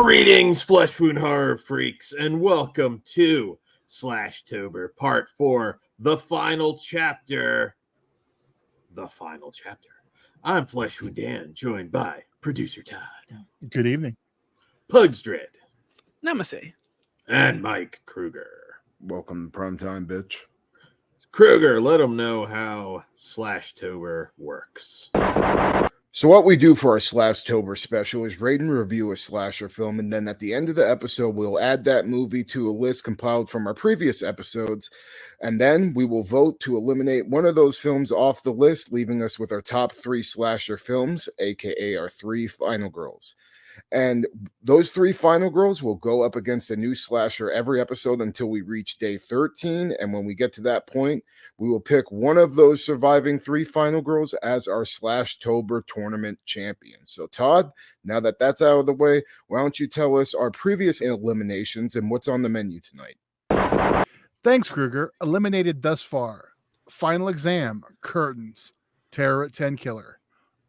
Greetings, flesh wound horror freaks, and welcome to Slashtober Part 4, the final chapter. The final chapter. I'm Flesh Wound Dan, joined by producer Todd. Good evening. Pugs Dread. Namaste. And Mike Kruger. Welcome to primetime, bitch. Kruger, let them know how Slashtober works. So what we do for our Slashtober special is rate and review a slasher film, and then at the end of the episode, we'll add that movie to a list compiled from our previous episodes, and then we will vote to eliminate one of those films off the list, leaving us with our top 3 slasher films, aka our 3 final girls. And those 3 final girls will go up against a new slasher every episode until we reach day 13. And when we get to that point, we will pick one of those surviving 3 final girls as our Slashtober tournament champion. So Todd, now that that's out of the way, why don't you tell us our previous eliminations and what's on the menu tonight? Thanks, Kruger. Eliminated thus far: Final Exam, Curtains, Terror at 10 Killer,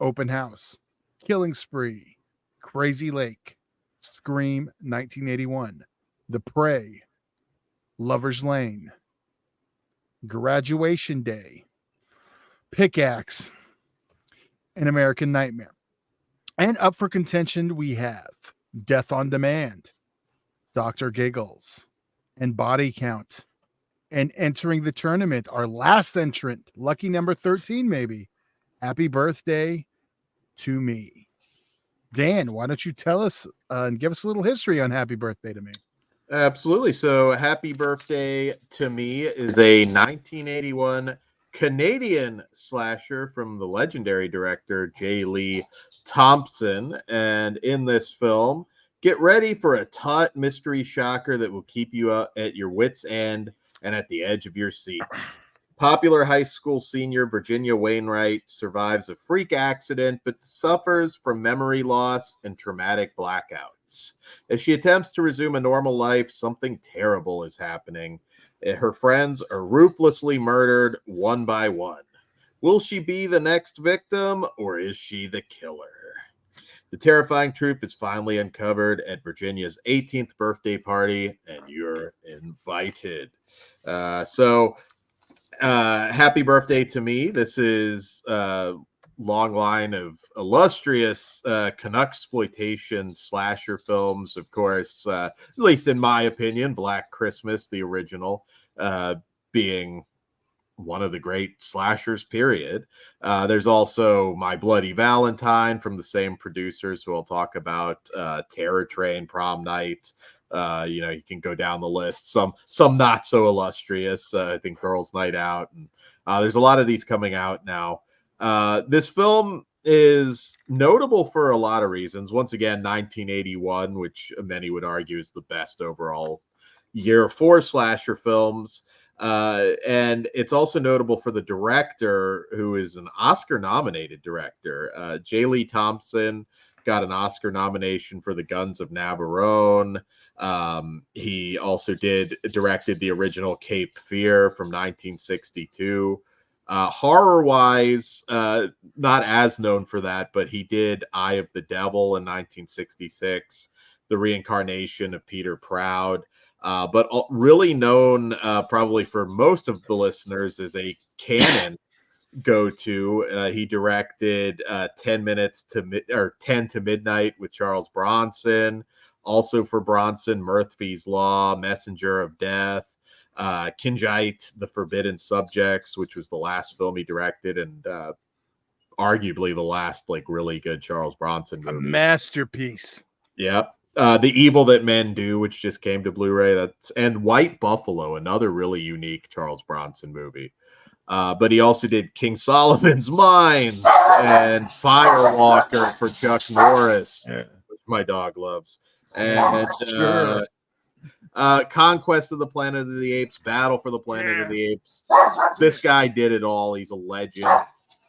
Open House, Killing Spree, Crazy Lake, Scream 1981, The Prey, Lover's Lane, Graduation Day, Pickaxe, and American Nightmare. And up for contention, we have Death on Demand, Dr. Giggles, and Body Count. And entering the tournament, our last entrant, lucky number 13 maybe, Happy Birthday to Me. Dan, why don't you tell us and give us a little history on Happy Birthday to Me? Absolutely. So, Happy Birthday to Me is a 1981 Canadian slasher from the legendary director J. Lee Thompson. And in this film, get ready for a taut mystery shocker that will keep you at your wits' end and at the edge of your seat. Popular high school senior Virginia Wainwright survives a freak accident but suffers from memory loss and traumatic blackouts. As she attempts to resume a normal life, something terrible is happening. Her friends are ruthlessly murdered one by one. Will she be the next victim, or is she the killer? The terrifying truth is finally uncovered at Virginia's 18th birthday party, and you're invited. Happy Birthday to Me. This is a long line of illustrious Canucksploitation slasher films. Of course, at least in my opinion, Black Christmas, the original, being one of the great slashers, period. There's also My Bloody Valentine from the same producers who I'll talk about, Terror Train, Prom Night. You can go down the list. Some not so illustrious. I think Girls Night Out, and there's a lot of these coming out now. This film is notable for a lot of reasons. Once again, 1981, which many would argue is the best overall year for slasher films. And it's also notable for the director, who is an Oscar-nominated director. J. Lee Thompson got an Oscar nomination for The Guns of Navarone. He also directed the original Cape Fear from 1962. Horror-wise, not as known for that, but he did Eye of the Devil in 1966, The Reincarnation of Peter Proud. But really known probably for most of the listeners as a canon go-to. He directed 10 to Midnight with Charles Bronson. Also for Bronson, Murphy's Law, Messenger of Death, Kinjite, The Forbidden Subjects, which was the last film he directed, and arguably the last really good Charles Bronson movie. A masterpiece. Yep. The Evil That Men Do, which just came to Blu-ray, and White Buffalo, another really unique Charles Bronson movie. But he also did King Solomon's Mines and Firewalker for Chuck Norris, which my dog loves. And Conquest of the Planet of the Apes, Battle for the Planet of the Apes. This guy did it all. He's a legend.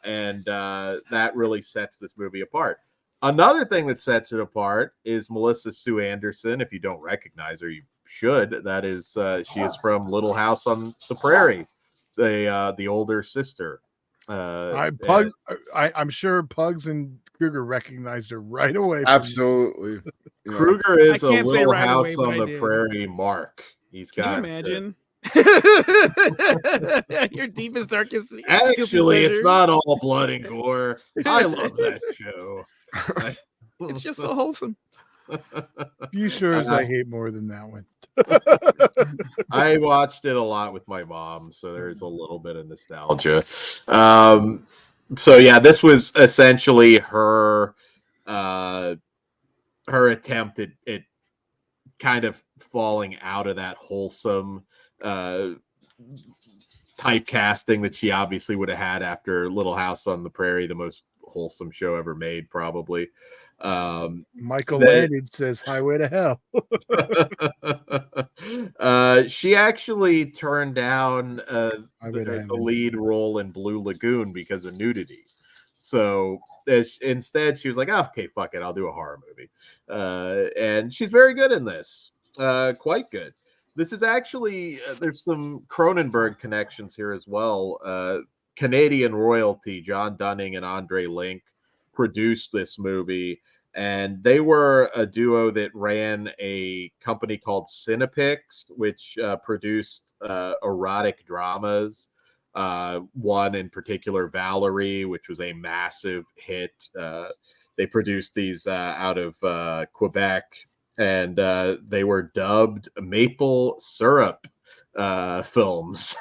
And that really sets this movie apart. Another thing that sets it apart is Melissa Sue Anderson. If you don't recognize her, you should. That is, she is from Little House on the Prairie, the older sister. I'm sure Pugs and Kruger recognized her right away. Absolutely. Yeah. Kruger is I a can't say Little right House away, but on I the did. Prairie Mark. He's Can you got imagine? Your deepest, darkest. guilty Actually, it's pleasure. not all blood and gore. I love that show. It's just so wholesome. Few shows I hate more than that one. I watched it a lot with my mom, so there's a little bit of nostalgia. So yeah, this was essentially her attempt at kind of falling out of that wholesome typecasting that she obviously would have had after Little House on the Prairie, the most wholesome show ever made, probably. Michael Landon says Highway to Hell. She actually turned down the Heaven. lead role in Blue Lagoon because of nudity. So instead, she was like, oh, okay, fuck it, I'll do a horror movie. And she's very good in this, quite good. This is actually, there's some Cronenberg connections here as well. Canadian royalty, John Dunning and Andre Link, produced this movie. And they were a duo that ran a company called Cinepix, which produced erotic dramas. One in particular, Valerie, which was a massive hit. They produced these out of Quebec, and they were dubbed maple syrup films.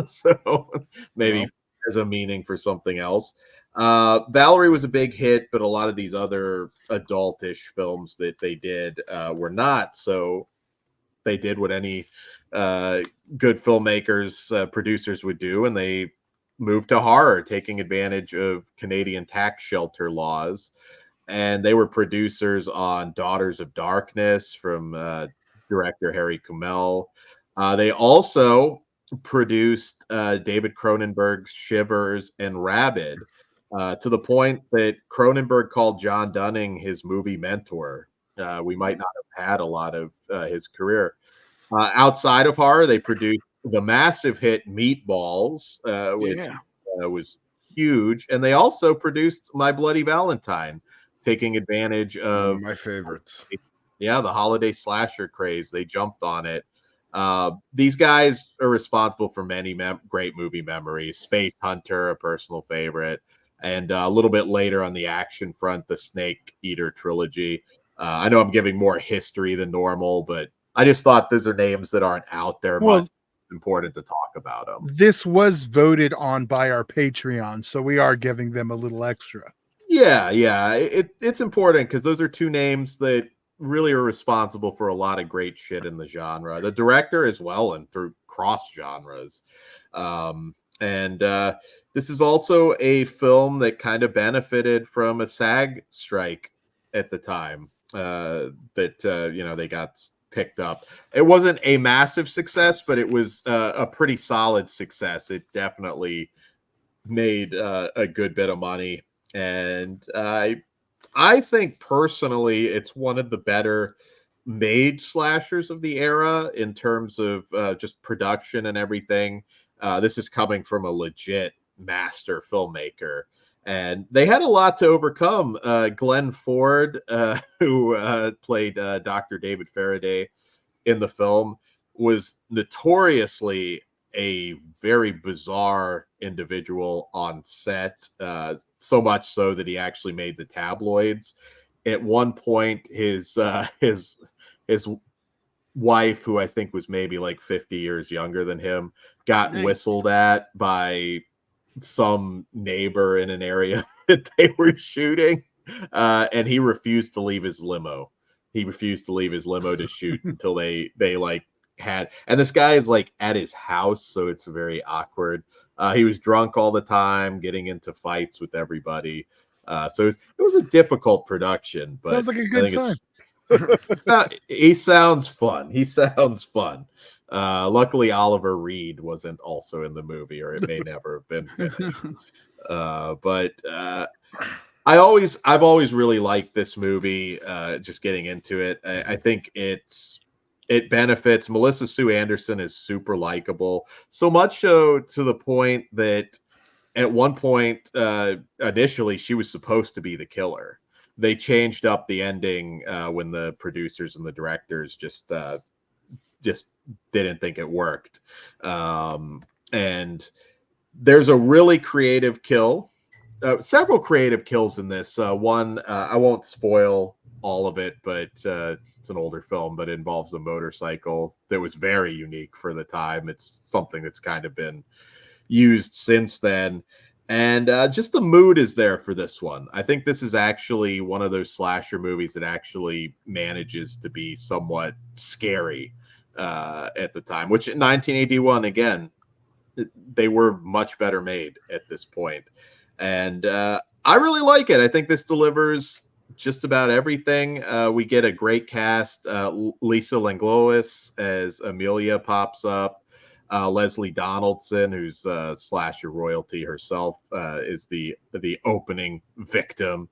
So maybe as a meaning for something else. Valerie was a big hit, but a lot of these other adultish films that they did were not. So they did what any good filmmakers, producers would do, and they moved to horror, taking advantage of Canadian tax shelter laws. And they were producers on Daughters of Darkness from director Harry Kumel. They also produced David Cronenberg's Shivers and Rabid, to the point that Cronenberg called John Dunning his movie mentor. We might not have had a lot of his career. Outside of horror, they produced the massive hit Meatballs, which was huge. And they also produced My Bloody Valentine, taking advantage of my favorites. Yeah, the holiday slasher craze. They jumped on it. These guys are responsible for many great movie memories. Space Hunter, a personal favorite. And a little bit later on the action front, the Snake Eater trilogy. I know I'm giving more history than normal, but I just thought those are names that aren't out there much. Important to talk about them. This was voted on by our Patreon, so we are giving them a little extra. Yeah. It's important because those are two names that really are responsible for a lot of great shit in the genre. The director as well, and through cross genres. This is also a film that kind of benefited from a SAG strike at the time. They got picked up. It wasn't a massive success, but it was a pretty solid success. It definitely made a good bit of money, and I think personally it's one of the better made slashers of the era in terms of just production and everything. This is coming from a legit master filmmaker, and they had a lot to overcome. Glenn Ford, who played Dr. David Faraday in the film, was notoriously a very bizarre individual on set, so much so that he actually made the tabloids. At one point, his wife, who I think was maybe like 50 years younger than him, got whistled at by some neighbor in an area that they were shooting, and he refused to leave his limo. He refused to leave his limo to shoot until they like had, and this guy is like at his house, so it's very awkward. He was drunk all the time, getting into fights with everybody. So it was a difficult production, but sounds like a good time. He sounds fun. He sounds fun. Luckily, Oliver Reed wasn't also in the movie, or it may never have been finished. I've always really liked this movie. Just getting into it, I think it benefits. Melissa Sue Anderson is super likable, so much so to the point that at one point, initially, she was supposed to be the killer. They changed up the ending when the producers and the directors just didn't think it worked. And there's a really creative kill, several creative kills in this. One, I won't spoil all of it, but it's an older film, but it involves a motorcycle that was very unique for the time. It's something that's kind of been used since then. And just the mood is there for this one. I think this is actually one of those slasher movies that actually manages to be somewhat scary at the time, which in 1981, again, they were much better made at this point. And I really like it. I think this delivers just about everything. We get a great cast. Lisa Langlois as Amelia pops up. Leslie Donaldson, who's slasher royalty herself, is the opening victim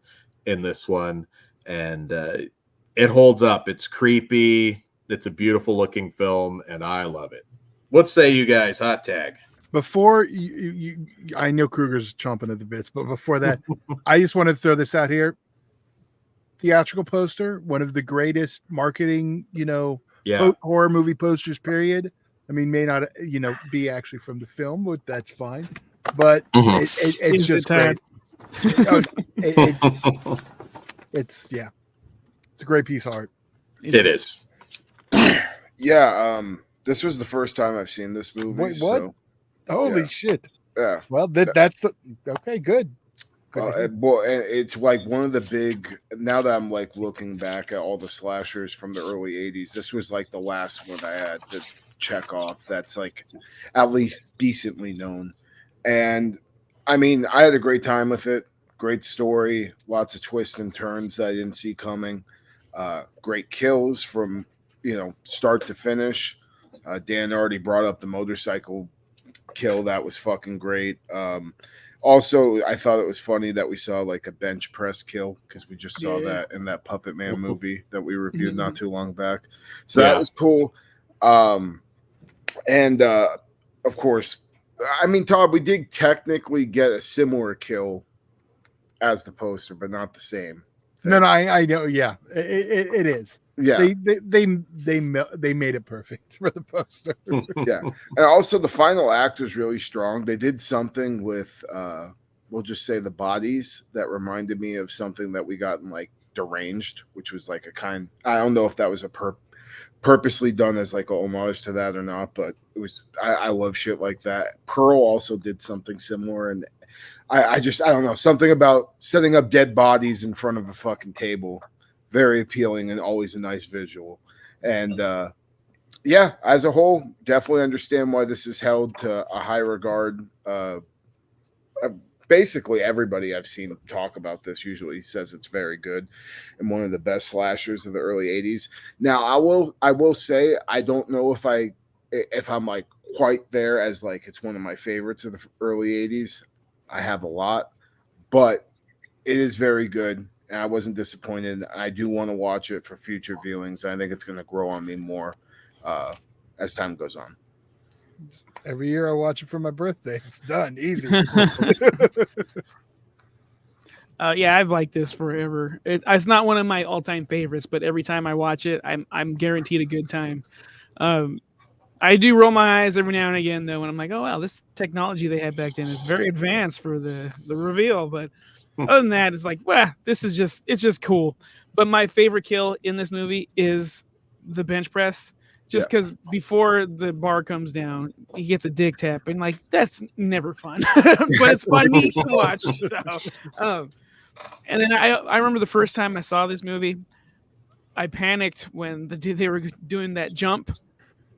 in this one. And it holds up. It's creepy. It's a beautiful looking film, and I love it. What say you guys? Hot tag. Before you I know Kruger's chomping at the bits, but before that, I just want to throw this out here. Theatrical poster, one of the greatest marketing, horror movie posters, period. I mean, may not, be actually from the film, but that's fine. But it's just great. It's a great piece of art. It is. Yeah, this was the first time I've seen this movie. Wait, what? So, Holy shit! Yeah. Well, that's the okay. Good. Well, it's like one of the big. Now that I'm like looking back at all the slashers from the early '80s, this was like the last one I had to check off. That's like at least decently known. And I mean, I had a great time with it. Great story, lots of twists and turns that I didn't see coming. Great kills from start to finish. Dan already brought up the motorcycle kill. That was fucking great. Also, I thought it was funny that we saw like a bench press kill because we just saw that in that Puppet Man movie that we reviewed not too long back. So that was cool. And of course, I mean, Todd, we did technically get a similar kill as the poster, but not the same thing. No, I know. Yeah, it is. Yeah, they made it perfect for the poster. Yeah, and also the final act was really strong. They did something with, we'll just say the bodies that reminded me of something that we got in like Deranged, which was like I don't know if that was a purposely done as like a homage to that or not, but it was. I love shit like that. Pearl also did something similar, and I don't know, something about setting up dead bodies in front of a fucking table. Very appealing and always a nice visual. And as a whole, definitely understand why this is held to a high regard. Basically, everybody I've seen talk about this usually says it's very good and one of the best slashers of the early 80s. Now, I will say I don't know if I'm like quite there as like it's one of my favorites of the early 80s. I have a lot, but it is very good. And I wasn't disappointed. I do want to watch it for future viewings. I think it's going to grow on me more as time goes on. Every year I watch it for my birthday. It's done. Easy. I've liked this forever. It's not one of my all-time favorites, but every time I watch it, I'm guaranteed a good time. I do roll my eyes every now and again, though, and I'm like, oh, wow, this technology they had back then is very advanced for the reveal. But other than that, it's like, well, it's just cool. But my favorite kill in this movie is the bench press. Just because before the bar comes down, he gets a dick tap, and like that's never fun, but it's funny to watch. So, and then I remember the first time I saw this movie, I panicked when they were doing that jump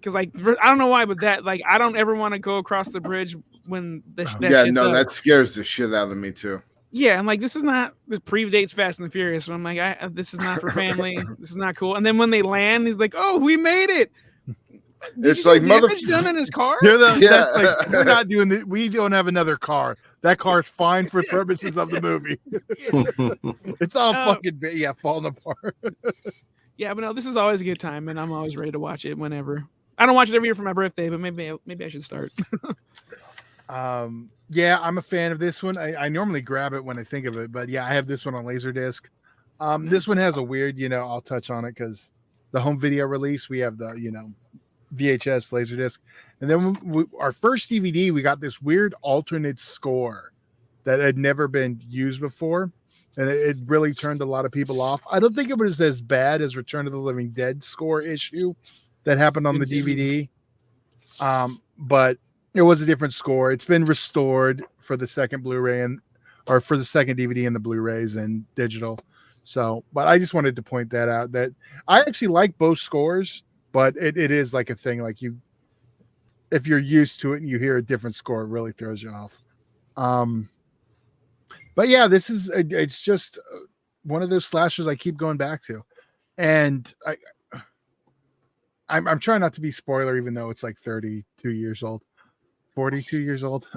because like I don't know why, but that like I don't ever want to go across the bridge when that scares the shit out of me too. Yeah, I'm like, this predates Fast and the Furious. So I'm like, this is not for family. This is not cool. And then when they land, he's like, oh, we made it. It's like damage done in his car. That's like, we're not doing this. We don't have another car. That car's fine for purposes of the movie. It's all fucking falling apart. Yeah, but no, this is always a good time, and I'm always ready to watch it whenever. I don't watch it every year for my birthday, but maybe I should start. Yeah, I'm a fan of this one. I normally grab it when I think of it, but yeah, I have this one on Laserdisc. This one has a weird, I'll touch on it because the home video release, we have the, VHS Laserdisc. And then our first DVD, we got this weird alternate score that had never been used before. And it really turned a lot of people off. I don't think it was as bad as Return of the Living Dead score issue that happened on the DVD. But it was a different score. It's been restored for the second Blu-ray or for the second DVD and the Blu-rays and digital. So, but I just wanted to point that out, that I actually like both scores, but it is like a thing, like if you're used to it and you hear a different score, it really throws you off. But yeah, it's just one of those slashers I keep going back to. And I'm trying not to be spoiler, even though it's like 32 years old. 42 years old.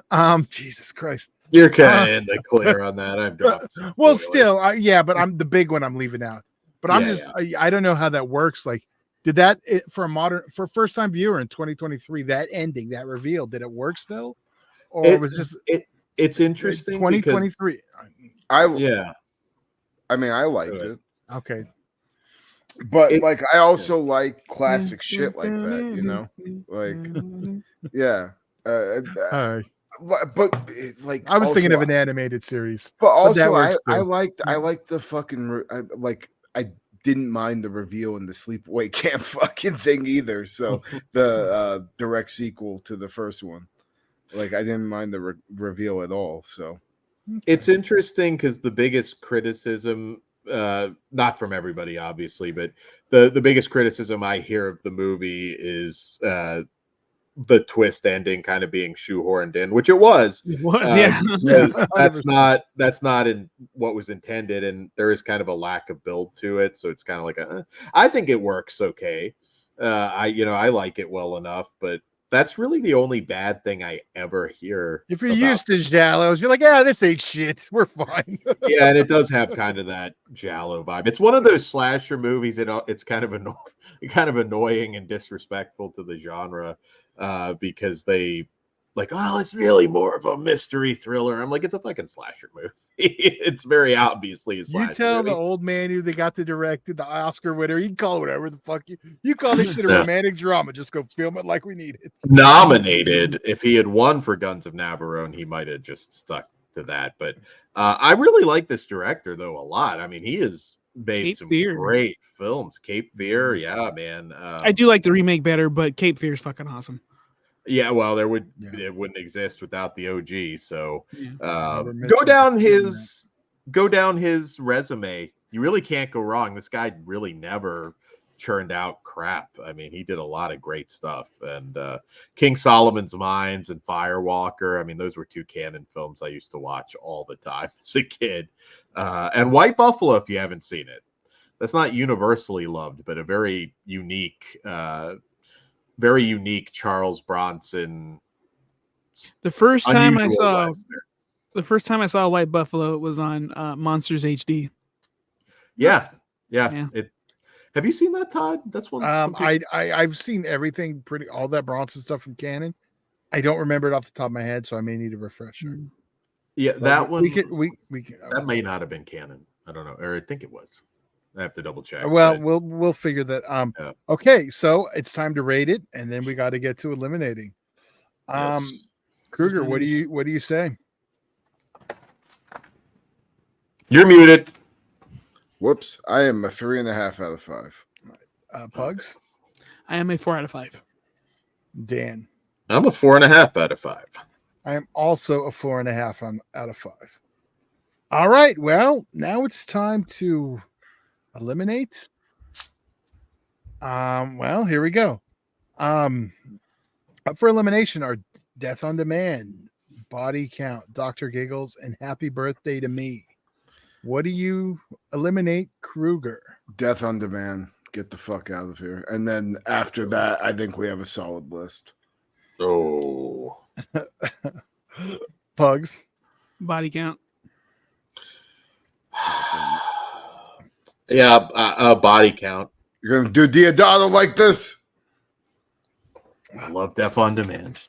Jesus Christ. You're kind of in the clear on that. I've dropped. Well, still, but I'm the big one I'm leaving out. But I don't know how that works. Like, did that for first time viewer in 2023, that ending, that reveal, did it work still? Or was this it's interesting 2023? I mean, I liked it. Okay. But I also like classic shit like that, like, yeah. But I was thinking of an animated series, but also I liked the fucking I didn't mind the reveal in the sleepaway camp fucking thing either. So the direct sequel to the first one, I didn't mind the reveal at all. So it's interesting because the biggest criticism, not from everybody obviously, but the biggest criticism I hear of the movie is the twist ending kind of being shoehorned in, which it was. Yeah. that's not in what was intended, and there is kind of a lack of build to it, so it's kind of like I think it works okay. I like it well enough, but that's really the only bad thing I ever hear. If you're used to giallos, you're like, this ain't shit. We're fine. Yeah, and it does have kind of that giallo vibe. It's one of those slasher movies. It's kind of annoying and disrespectful to the genre because they it's really more of a mystery thriller. I'm like, it's a fucking slasher movie. It's very obviously a slasher. You tell movie. the old man who they got to direct the Oscar winner. You can call it whatever the fuck you call this shit a romantic drama. Just go film it like we need it. Nominated. If he had won for Guns of Navarone, he might have just stuck to that. But I really like this director though a lot. I mean, he has made some great films. Cape Fear, yeah, man. I do like the remake better, but Cape Fear is fucking awesome. Yeah, well, it wouldn't exist without the OG. So go down his resume. You really can't go wrong. This guy really never churned out crap. I mean, he did a lot of great stuff. And King Solomon's Mines and Firewalker. I mean, those were two canon films I used to watch all the time as a kid. And White Buffalo, if you haven't seen it. That's not universally loved, but a very unique Charles Bronson. The first time I saw White Buffalo, it was on Monsters HD. Yeah. Have you seen that, Todd? That's one. I've seen everything, all that Bronson stuff from canon. I don't remember it off the top of my head, so I may need a refresher. Yeah, that one. We can. That may not have been canon. I don't know, or I think it was. I have to double check. Well, we'll figure that. Yeah. Okay, so it's time to rate it, and then we got to get to eliminating. Yes. Kruger, what do you say? You're muted. Whoops! I am a 3.5 out of 5. Pugs. I am a 4 out of 5. Dan. I'm a 4.5 out of 5. I am also a 4.5 out of 5. All right. Well, now it's time to eliminate. Well, here we go. Up for elimination are Death on Demand, Body Count, Dr. Giggles, and Happy Birthday to Me. What do you eliminate, Kruger? Death on Demand. Get the fuck out of here. And then after that, I think we have a solid list. Oh. Pugs. Body Count. Yeah, Body Count. You're gonna do Diodato like this? I love Death on Demand.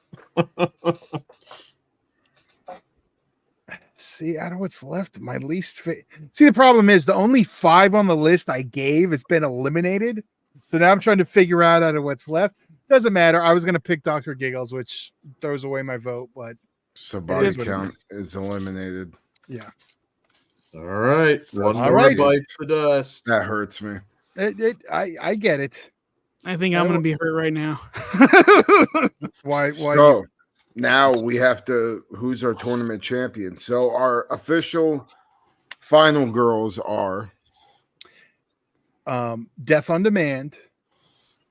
see, out of what's left, my least see, the problem is the only 5 on the list I gave has been eliminated. So now I'm trying to figure out of what's left. Doesn't matter. I was going to pick Dr. Giggles, which throws away my vote, but So body is what it count is eliminated. yeah. All right. One All more right. bites the dust. That hurts me. I get it. I think I'm going to be hurt right now. Why? So now we have to. Who's our tournament champion? So our official final girls are Death on Demand,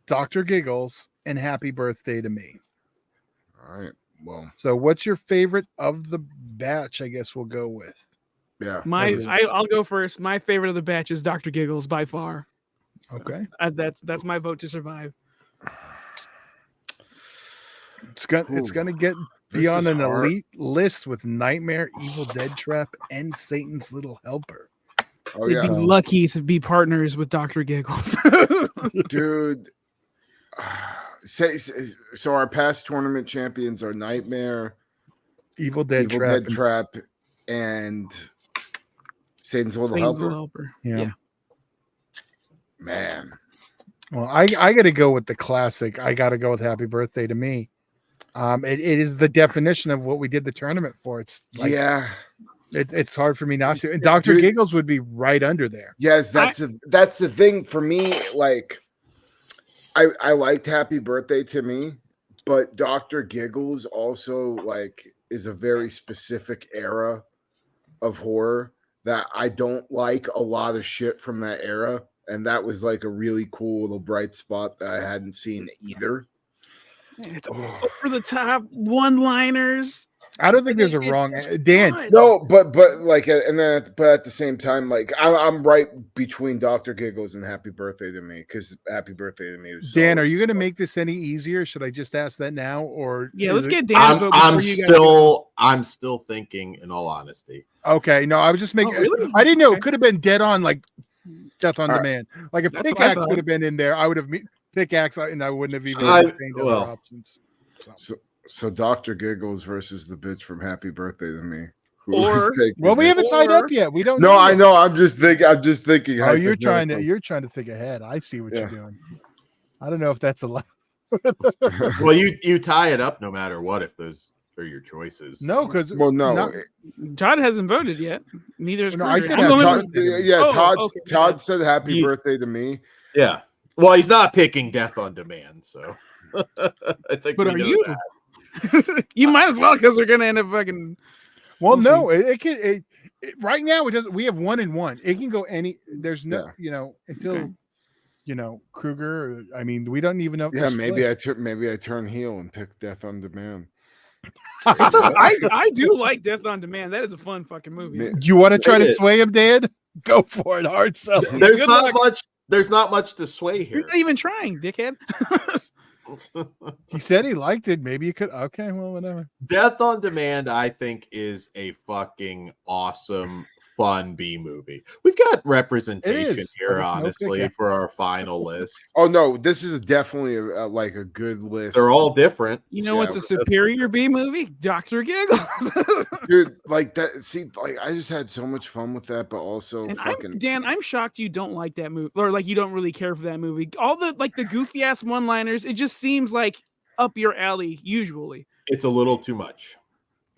Dr. Giggles, and Happy Birthday to Me. all right. Well, So what's your favorite of the batch? I guess we'll go with. yeah. I'll go first. My favorite of the batch is Dr. Giggles by far. So, Okay. That's my vote to survive. It's gonna get This beyond is an hard. elite list with Nightmare, Evil Dead Trap, and Satan's Little Helper. Oh They'd yeah, be lucky to be partners with Dr. Giggles. dude. So our past tournament champions are Nightmare, Evil Dead Evil Trap, Dead Trap, and Satan's Little Satan's Helper. Little Helper. Yeah. Man, Well, I got to go with the classic. I got to go with Happy Birthday to Me. It is the definition of what we did the tournament for. It's like, yeah, it's hard for me not to. And Dr. Dude. Giggles would be right under there. yes. That's the thing for me. Like, I liked Happy Birthday to Me, but Dr. Giggles also like is a very specific era of horror that I don't like a lot of shit from that era. And that was like a really cool little bright spot that I hadn't seen either. It's over the top one-liners. I don't think there's a It's wrong just Dan. fun. No, but like, and then but at the same time, like I'm right between Dr. Giggles and Happy Birthday to Me because Happy Birthday to Me was Dan, solid. are you going to make this any easier? Should I just ask that now, or Yeah, is let's it- get Dan's vote before you guys go. I'm still thinking. In all honesty, Okay, no, I was just making. really? I didn't know it Okay. could have been dead on, like Death on All right. Demand. Like if That's what I Pickaxe thought. would have been in there, I would have Pickaxe, and I wouldn't have even I- entertained other well, options. So Dr. Giggles versus the bitch from Happy Birthday to Me. Who Or- is taking Well, we it? haven't tied Or- up yet. We don't. No, know I yet. know. I'm just thinking. Oh, you're trying to hypothetically. think ahead. I see what Yeah. you're doing. I don't know if that's allowed. well, you tie it up no matter what if those are your choices. No, because Well, no. Todd hasn't voted yet. Neither is No, I Kruger. said I'm the only Todd, one- yeah, Oh, Todd. okay, my Todd bad. said Happy Ye- Birthday to Me. Yeah. Well, he's not picking Death on Demand, so I think. But we are know you? that. You might as well because we're gonna end up fucking. well, We'll no, it can. Right now, it doesn't. We have 1 and 1. It can go any. There's no, Yeah. until Okay. Kruger. I mean, we don't even know. if Yeah, they're maybe I turn heel and pick Death on Demand. I do like Death on Demand. That is a fun fucking movie. Me- Do you want to try to It- sway him, Dan? Go for it, hard sell. There's Good not luck. much. There's not much to sway You're here. not even trying, dickhead. He said he liked it. Maybe you could. Okay, well, whatever. Death on Demand, I think, is a fucking awesome, fun B movie. We've got representation is, here, but it's no honestly, pickaxe. for our final list. Oh no, this is definitely like a good list. They're all different. You know Yeah, what's a that's for superior B movie? Dr. Giggles. dude. Like that. See, like I just had so much fun with that, but also And fucking. Dan, I'm shocked you don't like that movie, or like you don't really care for that movie. All the like the goofy ass one-liners, it just seems like up your alley usually. It's a little too much.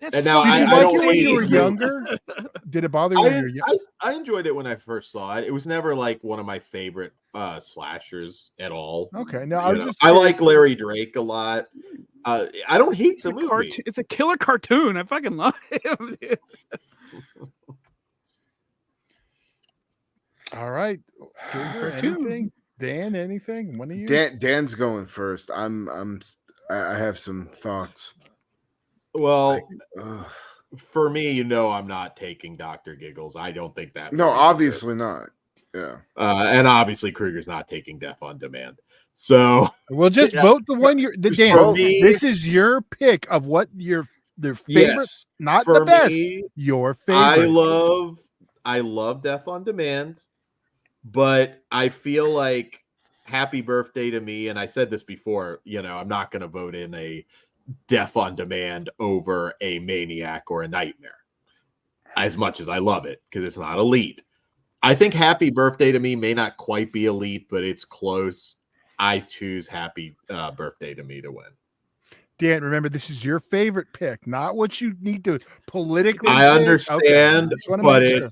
That's And now Did fine. you I like don't it when hate you were it. younger? Did it bother you when you were young? I enjoyed it when I first saw it. It was never like one of my favorite slashers at all. Okay, no, I was just. I like Larry Drake a lot. I don't hate It's the a movie. cartoon. It's a killer cartoon. I fucking love him. Dude. All right. Good for Cartoon. anything? Dan, anything? One of you? Dan's going first. I have some thoughts. Well, Ugh. for me, I'm not taking Dr. Giggles. I don't think that. No, movie obviously not. Yeah. and obviously Kruger's not taking Death on Demand. So We'll just Yeah. vote the one you're. The Just Dan. for me, This is your pick of what your favorite, yes, not for the best. me, Your I favorite. love Death on Demand, but I feel like Happy Birthday to Me, and I said this before, I'm not going to vote in a Death on Demand over a Maniac or a Nightmare. as much as I love it because it's not elite. I think Happy Birthday to Me may not quite be elite, but it's close. I choose Happy Birthday to Me to win. Dan, remember, this is your favorite pick, not what you need to politically I pick. understand, Okay.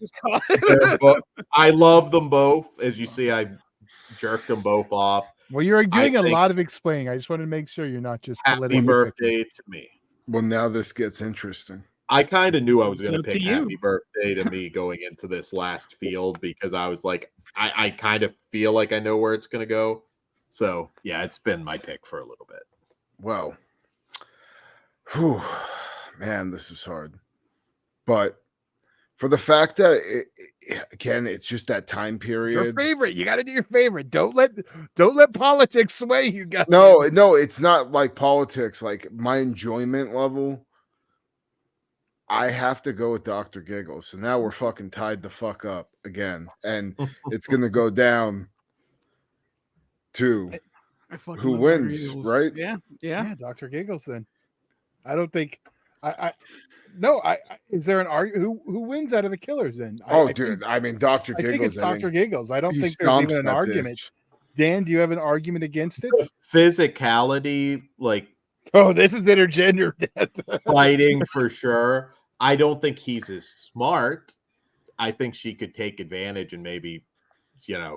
but I love them both. As you see, I jerked them both off. Well, you're doing a lot of explaining. I just want to make sure you're not just Happy Birthday to Me. Well, now this gets interesting. I kind of knew I was going to pick you. Happy Birthday to Me going into this last field because I was like, I kind of feel like I know where it's going to go. So, yeah, it's been my pick for a little bit. Well, whew, man, this is hard. But for the fact that, again, it's just that time period. Your favorite. You got to do your favorite. Don't let politics sway you guys. No, it's not like politics. Like my enjoyment level, I have to go with Dr. Giggles. So now we're fucking tied the fuck up again. And it's going to go down to who wins, right? Yeah. Dr. Giggles then. I don't think is there an argument who wins out of the killers then? Dude, I mean Dr. Giggles. I think it's Dr. Giggles. I don't think there's even an argument. Bitch. Dan, do you have an argument against it? Physicality, like this is intergender death. Fighting for sure. I don't think he's as smart. I think she could take advantage and maybe,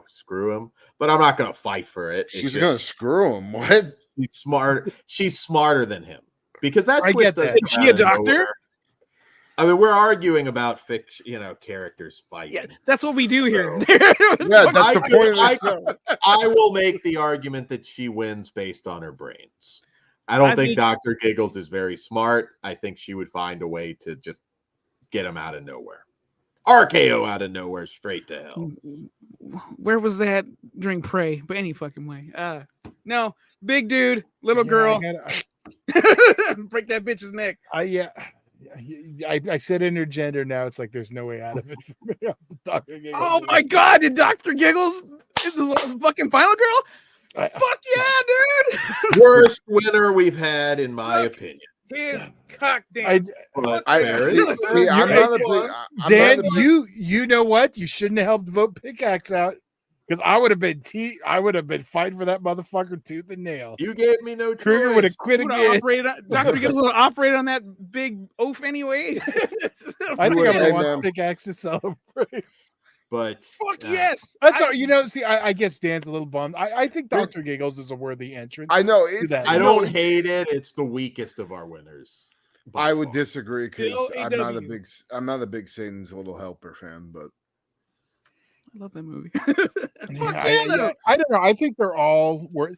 screw him. But I'm not going to fight for it. She's going to screw him. What? She's smart. She's smarter than him because that twist doesn't. Is she a doctor? Nowhere. I mean, we're arguing about fiction, characters fighting. Yeah, that's what we do here. Yeah, that's the point. I will make the argument that she wins based on her brains. I don't think Dr. Giggles is very smart. I think she would find a way to just get him out of nowhere. RKO out of nowhere, straight to hell. Where was that during Prey? But any fucking way. No, big dude, little girl. Break that bitch's neck. I said intergender. Now it's like there's no way out of it. Dr. Giggles. Oh my god! Did Dr. Giggles is the fucking final girl? Fuck yeah, dude! Worst winner we've had, in my opinion. His cock dance. I'm not a big Dan. You know what? You shouldn't have helped vote Pickaxe out because I would have been fighting for that motherfucker tooth and nail. You gave me no choice. Kruger would have quit again. Dr. Giggles would have operated on that big oaf anyway. I think I'm gonna want Pickaxe to celebrate. But fuck yes. That's all. See, I guess Dan's a little bummed. I think Dr. Giggles is a worthy entrance. I know I don't hate it. It's the weakest of our winners. I would disagree because I'm not a big Satan's Little Helper fan, but I love that movie. I don't know. I think they're all worth.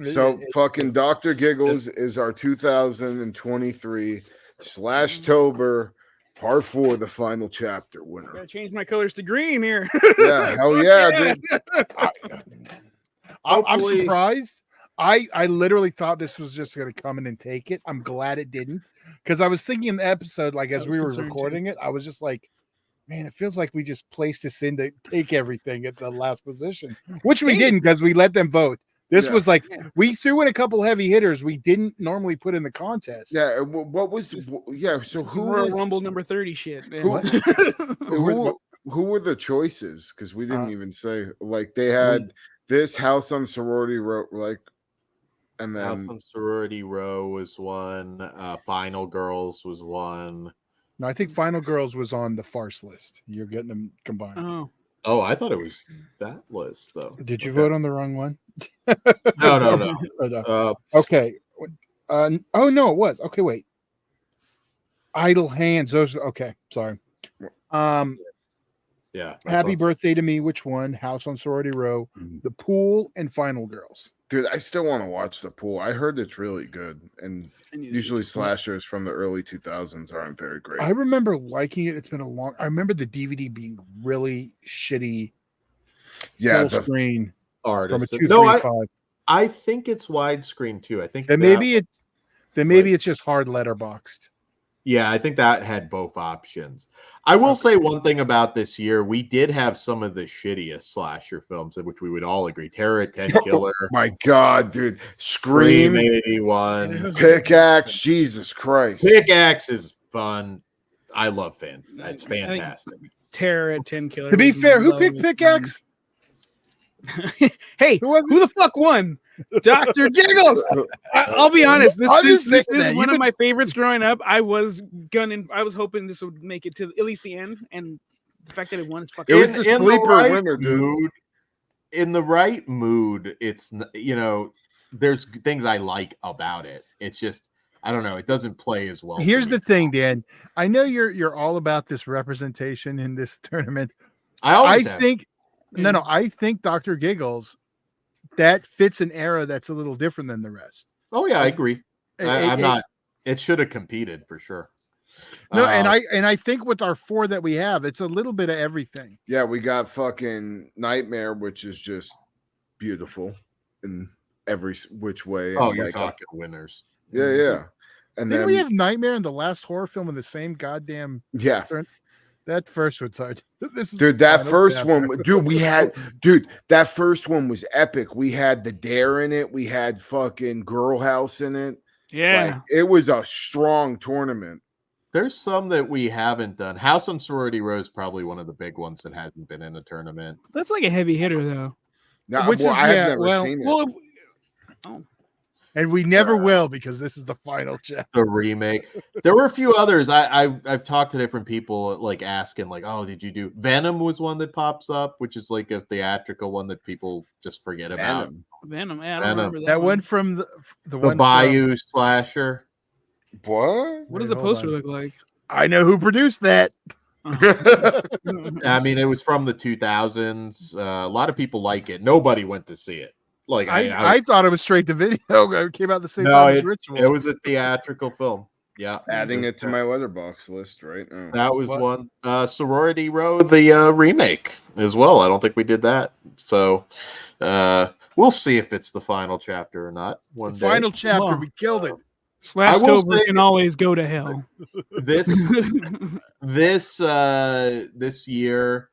So fucking Dr. Giggles is our 2023 Slashtober Part 4, the final chapter winner. Gotta change my colors to green here. Yeah, hell yeah, dude. I'm surprised. I literally thought this was just going to come in and take it. I'm glad it didn't because I was thinking in the episode, like as we were recording it, I was just like, man, it feels like we just placed this in to take everything at the last position, which we didn't because we let them vote. This was like we threw in a couple heavy hitters we didn't normally put in the contest. Yeah, what was So who was Rumble number 30 shit? Who were the choices? Because we didn't even say like they had this House on Sorority Row, like, and then House on Sorority Row was one. Final Girls was one. No, I think Final Girls was on the farce list. You're getting them combined. Oh, I thought it was that list though. Did you vote on the wrong one? No. Okay. Oh no, it was. Okay, wait. Idle Hands. Those. Okay, sorry. Yeah. Happy Birthday to Me. Which one? House on Sorority Row, The Pool, and Final Girls. Dude, I still want to watch The Pool. I heard it's really good, and usually slashers from the early 2000s aren't very great. I remember liking it. It's been a long. I remember the DVD being really shitty. Yeah, full screen artist. From a 235. I think it's widescreen too. I think maybe it's just hard letterboxed. Yeah, I think that had both options. I will say one thing about this year. We did have some of the shittiest slasher films, in which we would all agree. Terror at 10 Killer, My God, dude. Scream Scream, 81. Pickaxe, Jesus Christ. Pickaxe is fun. I love It's I think fantastic. Terror at 10 Killer. To be was fair, who the picked lowest Pickaxe? Hey, Who was who the fuck won? Dr. Giggles. I'll be honest. This I'm is just saying that. one You've of been- my favorites growing up. I was hoping this would make it to at least the end, and the fact that it won is fucking. It was the sleeper right winner, dude. mood, in the right mood, it's there's things I like about it. It's just I don't know. It doesn't play as well. Here's for me. the thing, Dan. I know you're all about this representation in this tournament. I always have. think no, I think Dr. Giggles that fits an era that's a little different than the rest. Oh yeah, I agree. I'm It- not. It should have competed for sure. No, and I think with our 4 that we have, it's a little bit of everything. Yeah, we got fucking Nightmare, which is just beautiful in every which way. Oh, and you're like, talking winners. yeah. And Didn't then we have Nightmare in the last horror film in the same goddamn yeah, turn? That first one's hard. This is dude, the that final first chapter. one, that first one was epic. We had the Dare in it. We had fucking Girl House in it. Yeah. Like, it was a strong tournament. There's some that we haven't done. House on Sorority Row is probably one of the big ones that hasn't been in a tournament. That's like a heavy hitter, though. Now, Which is- I have yeah, never well- seen it. Well, And we never will because this is the final chapter. The remake. There were a few others. I've talked to different people, like asking, like, "Oh, did you do Venom?" Was one that pops up, which is like a theatrical one that people just forget about. Venom. Yeah, I don't Venom. remember That one. one from the The one Bayou slasher. What? What does Wait, the hold poster on. look like? I know who produced that. I mean, it was from the 2000s. A lot of people like it. Nobody went to see it. Like I thought it was straight to video. It came out the same No, time as Ritual. it was a theatrical film. Yeah, Adding it to my letterbox list right now. That was What? one. Sorority Row, the remake as well. I don't think we did that. So we'll see if it's the final chapter or not. One The day. final chapter. Well, We killed it. Slashtober say- can always go to hell. This year,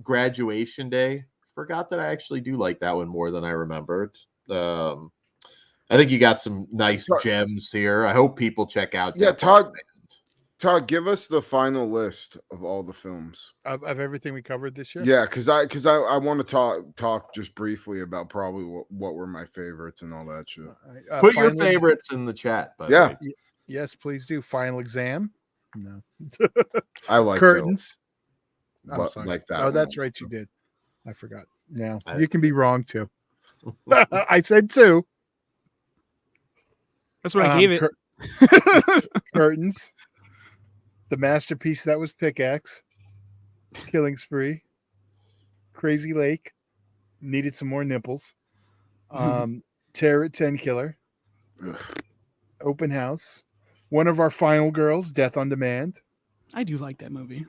Graduation Day. Forgot that I actually do like that one more than I remembered. I think you got some nice gems here. I hope people check out. Yeah, Death on Todd, give us the final list of all the films. Of everything we covered this year. Yeah, because I want to talk just briefly about probably what were my favorites and all that shit. Put your Final ex- favorites in the chat. By the Yeah. way. Yes, please do. Final exam. No. I like Curtains. I'm But sorry. like that Oh, one that's also. right. You did. I forgot. No, I- you can be wrong too. I said 2. That's what I gave it. Curtains. The masterpiece that was Pickaxe. Killing Spree. Crazy Lake. Needed some more nipples. Terror at 10 Killer. Ugh. Open House. One of our final girls, Death on Demand. I do like that movie.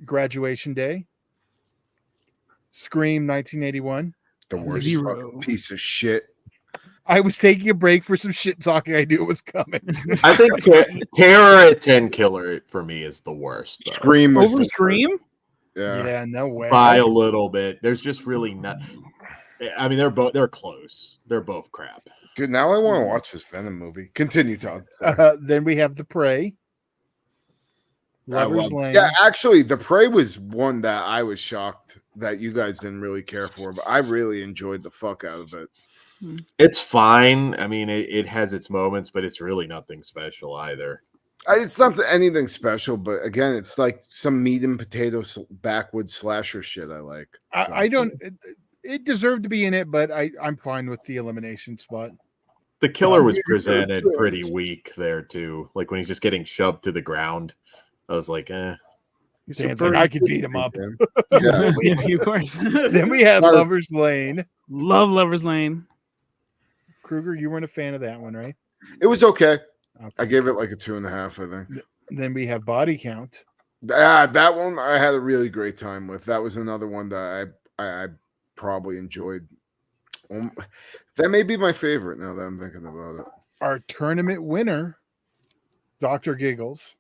Graduation Day. Scream 1981. The worst Zero. fucking piece of shit. I was taking a break for some shit talking. I knew it was coming. I think Terror at 10 Killer for me is the worst. Though. Scream was Over the Scream? worst. Yeah. Yeah, no way. By a little bit. There's just really not. I mean, they're close. They're both crap. Dude, now I want to watch this Venom movie. Continue, Todd. Sorry. Then we have The Prey. I Lover's love- Lane. Yeah, actually, The Prey was one that I was shocked that you guys didn't really care for, but I really enjoyed the fuck out of it. It's fine. I mean, it has its moments, but it's really nothing special either. It's not anything special, but again, it's like some meat and potatoes backwoods slasher shit I like. So. I don't. It deserved to be in it, but I'm fine with the elimination spot. The killer was Good presented choice. pretty weak there too. Like when he's just getting shoved to the ground, I was like, eh. He's Dan's a like, very I could beat him up. man. Yeah. Yeah, of course. Then we have Love- Lover's Lane. Love Lover's Lane. Kruger, you weren't a fan of that one, right? It was okay. Okay. I gave it like a 2.5, I think. Then we have Body Count. That one I had a really great time with. That was another one that I probably enjoyed. That may be my favorite now that I'm thinking about it. Our tournament winner, Dr. Giggles,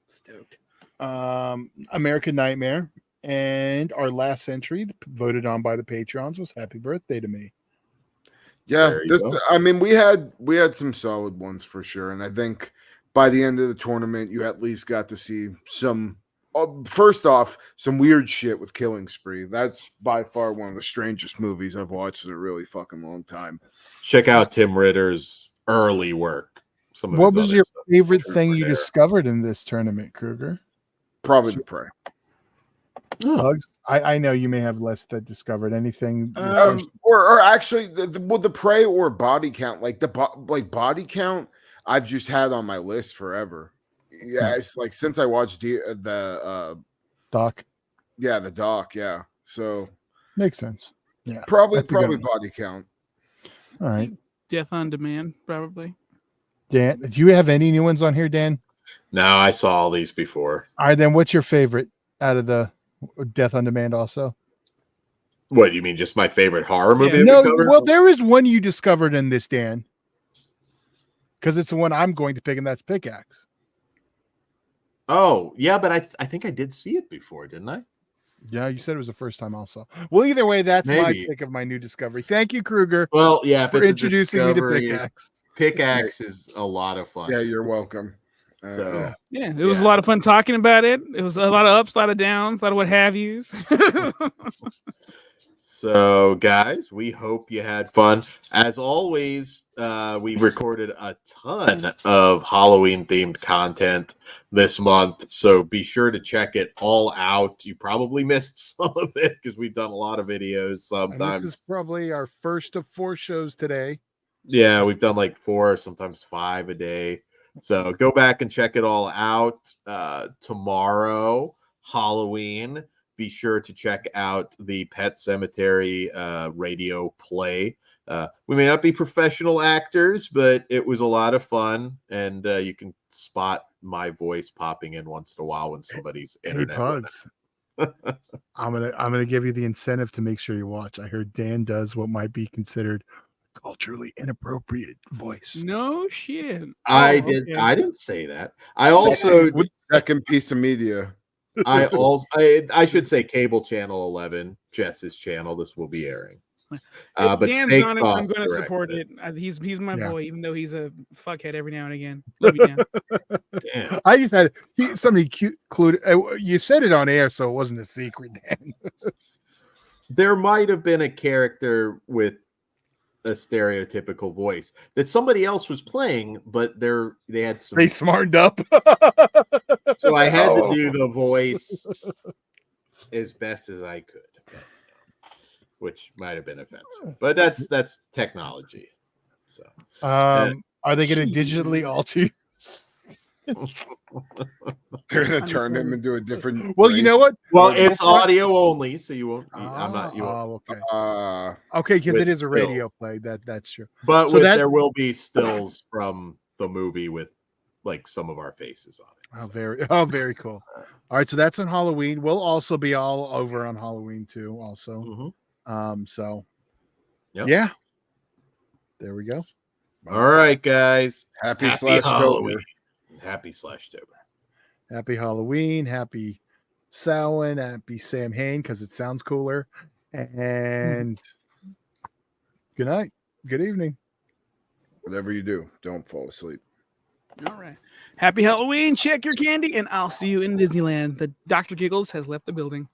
Stoked. American Nightmare, and our last entry voted on by the Patreons was Happy Birthday to Me. Yeah, There you go. I mean, we had some solid ones for sure, and I think by the end of the tournament, you at least got to see some. First off, some weird shit with Killing Spree. That's by far one of the strangest movies I've watched in a really fucking long time. Check out Tim Ritter's early work. Some of What his was other your stuff. favorite Truth thing or you Dare. discovered in this tournament, Kruger? Probably The Prey. Oh, Bugs? I know you may have less that discovered. Anything? your first- Or actually, the Prey or Body Count, like Body Count, I've just had on my list forever. Yeah, it's like since I watched the Doc? the doc, yeah. So Makes sense. Yeah. probably That's a good one. Body Count. All right. Death on Demand, probably. Dan, do you have any new ones on here, Dan? no, I saw all these before. All right, then what's your favorite out of the Death on Demand also? What, you mean just my favorite horror movie? Yeah. that we No, covered? well, there is one you discovered in this, Dan. Because it's the one I'm going to pick, and that's Pickaxe. Oh, yeah, but I think I did see it before, didn't I? Yeah, you said it was the first time also. Well, either way, that's Maybe. my pick of my new discovery. Thank you, Kruger, Well, yeah, if for it's a introducing me to discovery, Pickaxe. Pickaxe is a lot of fun. Yeah, you're welcome. So Yeah, it was Yeah. a lot of fun talking about it. It was a lot of ups, a lot of downs, a lot of what have yous. So, guys, we hope you had fun. As always, we recorded a ton of Halloween-themed content this month, so be sure to check it all out. You probably missed some of it because we've done a lot of videos And sometimes. this is probably our first of 4 shows today. Yeah, we've done like 4, sometimes 5 a day. So go back and check it all out. Tomorrow, Halloween. Be sure to check out the Pet Cemetery radio play. We may not be professional actors, but it was a lot of fun, and you can spot my voice popping in once in a while when somebody's Hey, internet. Pugs. I'm gonna give you the incentive to make sure you watch. I heard Dan does what might be considered culturally inappropriate voice. No shit. I Oh, did. okay. I didn't say that. I also. Second piece of media. I should say cable channel 11, Jess's channel. This will be airing. But Dan's Snakes on it. I'm Boss going to directs support it. it. He's my Yeah. boy, even though he's a fuckhead every now and again. Love you, Dan. Damn. I just had somebody included. You said it on air, so it wasn't a secret, Dan. There might have been a character with a stereotypical voice that somebody else was playing, but they had some. They smartened up. So I had to Oh. do the voice as best as I could, which might have been offensive, but that's technology. So Are they going to digitally alter you? They're gonna turn him into a different. Well, you know what? well, it's audio only, so you won't. I'm not. You won't. Oh, okay. Okay, because with it is a radio stills. play. That's true. But So there will be stills from the movie with like some of our faces on it. Oh, very cool. All right, so that's on Halloween. We'll also be all over on Halloween too. Also, Mhm. so Yep. yeah, there we go. All right, guys. Happy Happy Slashtober. Halloween. Happy Slashtober. Happy Halloween. Happy Samhain. Happy Sam Hain because it sounds cooler. And good night. Good evening. Whatever you do, don't fall asleep. All right. Happy Halloween. Check your candy, and I'll see you in Disneyland. The Dr. Giggles has left the building.